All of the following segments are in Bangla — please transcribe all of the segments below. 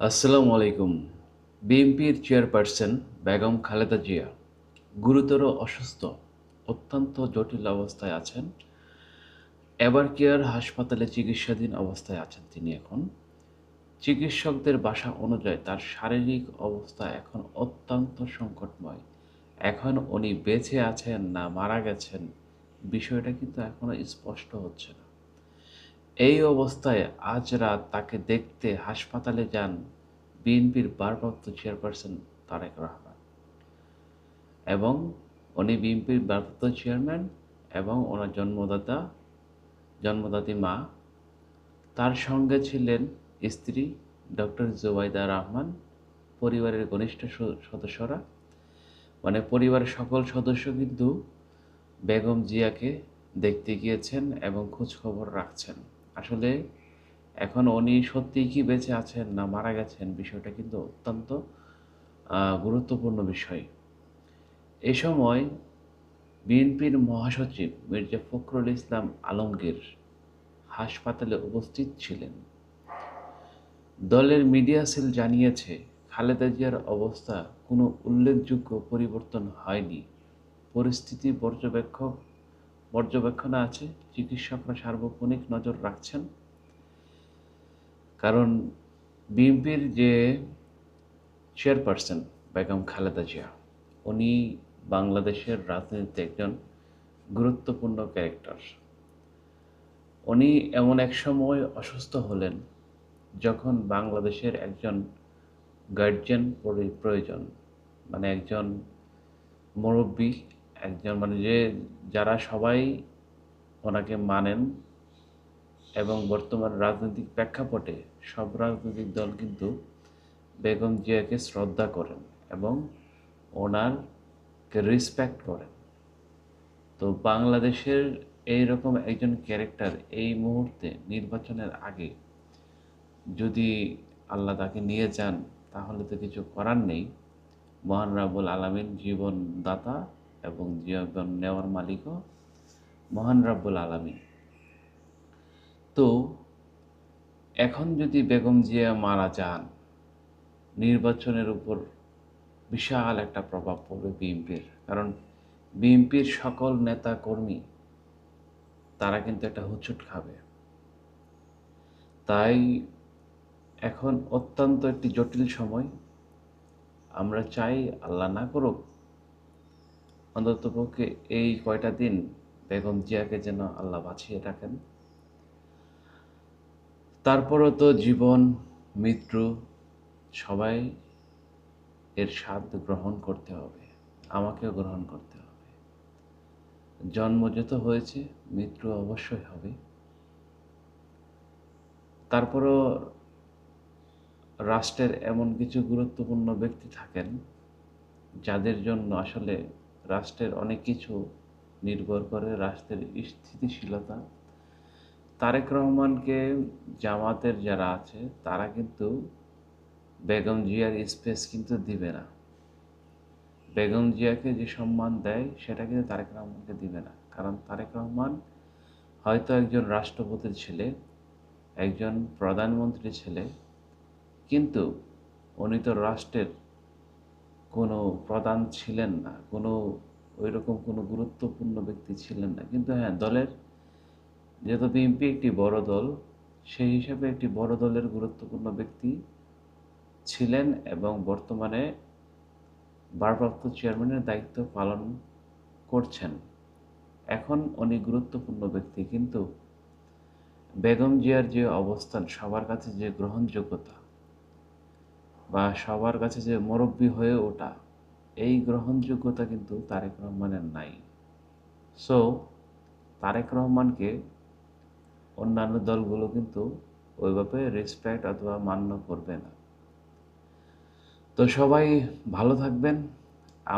আসসালামু আলাইকুম। বিএনপির চেয়ারপারসন বেগম খালেদা জিয়া গুরুতর অসুস্থ, অত্যন্ত জটিল অবস্থায় আছেন। এভারকেয়ার হাসপাতালে চিকিৎসাধীন অবস্থায় আছেন তিনি এখন। চিকিৎসকদের ভাষা অনুযায়ী তার শারীরিক অবস্থা এখন অত্যন্ত সংকটময়। এখন উনি বেঁচে আছেন না মারা গেছেন, বিষয়টা কিন্তু এখনো স্পষ্ট হচ্ছে না। এই অবস্থায় আজ রাত তাকে দেখতে হাসপাতালে যান বিএনপির ভারপ্রাপ্ত চেয়ারপারসন তারেক রহমান এবং উনি বিএনপির ভারপ্রাপ্ত চেয়ারম্যান এবং ওনার জন্মদাত্রী মা, তার সঙ্গে ছিলেন স্ত্রী ডক্টর জুবাইদা রহমান, পরিবারের ঘনিষ্ঠ সদস্যরা, মানে পরিবারের সকল সদস্য কিন্তু বেগম জিয়াকে দেখতে গিয়েছেন এবং খোঁজখবর রাখছেন। আসলে এখন উনি সত্যিই কি বেঁচে আছেন না মারা গেছেন, বিষয়টা কিন্তু অত্যন্ত গুরুত্বপূর্ণ বিষয়। এ সময় বিএনপির মহাসচিব মির্জা ফখরুল ইসলাম আলমগীর হাসপাতালে উপস্থিত ছিলেন। দলের মিডিয়া সেল জানিয়েছে, খালেদা জিয়ার অবস্থা কোনো উল্লেখযোগ্য পরিবর্তন হয়নি। পরিস্থিতি পর্যবেক্ষণে আছে। চিকিৎসকরা সার্বক্ষণিক নজর রাখছেন। কারণ বিএনপির যে চেয়ারপারসন বেগম খালেদা জিয়া, উনি বাংলাদেশের রাজনীতিতে একজন গুরুত্বপূর্ণ ক্যারেক্টার। উনি এমন এক সময় অসুস্থ হলেন যখন বাংলাদেশের একজন গার্জিয়ান প্রয়োজন, মানে একজন মুরব্বী, একজন মানে যারা সবাই ওনাকে মানেন এবং বর্তমান রাজনৈতিক প্রেক্ষাপটে সব রাজনৈতিক দল কিন্তু বেগম জিয়াকে শ্রদ্ধা করেন এবং ওনারকে রেসপেক্ট করেন। তো বাংলাদেশের এইরকম একজন ক্যারেক্টার এই মুহূর্তে নির্বাচনের আগে যদি আল্লাহ তাকে নিয়ে যান, তাহলে তো কিছু করার নেই। মহান রাব্বুল আলামিন জীবনদাতা এবং জীবন নেওয়ার মালিকও মহান রাব্বুল আলামিন। তো এখন যদি বেগম জিয়া মারা যান, নির্বাচনের উপর বিশাল একটা প্রভাব পড়বে বিএনপির। কারণ বিএনপির সকল নেতা কর্মী তারা কিন্তু একটা হোঁচট খাবে। তাই এখন অত্যন্ত একটি জটিল সময়। আমরা চাই আল্লাহ না করুক, অন্ততপক্ষে এই কয়টা দিন বেগম জিয়াকে যেন আল্লাহ বাঁচিয়ে রাখেন। তারপরও তো জীবন মৃত্যু সবাই এর স্বাদ গ্রহণ করতে হবে, আমাকেও গ্রহণ করতে হবে। জন্ম যত হয়েছে মৃত্যু অবশ্যই হবে। তারপরও রাষ্ট্রের এমন কিছু গুরুত্বপূর্ণ ব্যক্তি থাকেন যাদের জন্য আসলে রাষ্ট্রের অনেক কিছু নির্ভর করে, রাষ্ট্রের স্থিতিশীলতা। তারেক রহমানকে জামাতের যারা আছে তারা কিন্তু বেগম জিয়ার স্পেস কিন্তু দিবে না। বেগম জিয়াকে যে সম্মান দেয় সেটা কিন্তু তারেক রহমানকে দিবে না। কারণ তারেক রহমান হয়তো একজন রাষ্ট্রপতির ছেলে, একজন প্রধানমন্ত্রীর ছেলে, কিন্তু উনি তো রাষ্ট্রের কোনো প্রধান ছিলেন না, কোনো ওইরকম কোনো গুরুত্বপূর্ণ ব্যক্তি ছিলেন না। কিন্তু হ্যাঁ, দলের যেহেতু বিএনপি একটি বড় দল, সেই হিসাবে একটি বড় দলের গুরুত্বপূর্ণ ব্যক্তি ছিলেন এবং বর্তমানে ভারপ্রাপ্ত চেয়ারম্যানের দায়িত্ব পালন করছেন। এখন উনি গুরুত্বপূর্ণ ব্যক্তি, কিন্তু বেগম জিয়ার যে অবস্থান, সবার কাছে যে গ্রহণযোগ্যতা বা সবার কাছে যে মুরব্বী হয়ে ওঠা, এই গ্রহণযোগ্যতা কিন্তু তারেক রহমানের নাই। সো তারেক রহমানকে অন্যান্য দলগুলো কিন্তু ওইভাবে রেসপেক্ট অথবা মান্য করবে না। তো সবাই ভালো থাকবেন।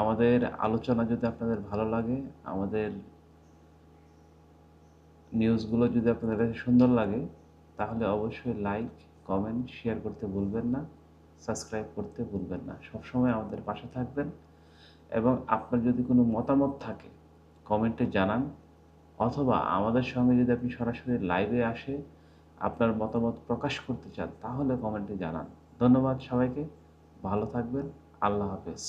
আমাদের আলোচনা যদি আপনাদের ভালো লাগে, আমাদের নিউজগুলো যদি আপনাদের কাছে সুন্দর লাগে, তাহলে অবশ্যই লাইক, কমেন্ট, শেয়ার করতে ভুলবেন না, সাবস্ক্রাইব করতে ভুলবেন না। সবসময় আমাদের পাশে থাকবেন এবং আপনার যদি কোনো মতামত থাকে কমেন্টে জানান, অথবা আমাদের সঙ্গে যদি আপনি সরাসরি লাইভে আসে আপনার মতামত প্রকাশ করতে চান, তাহলে কমেন্টে জানান। ধন্যবাদ সবাইকে, ভালো থাকবেন, আল্লাহ হাফেজ।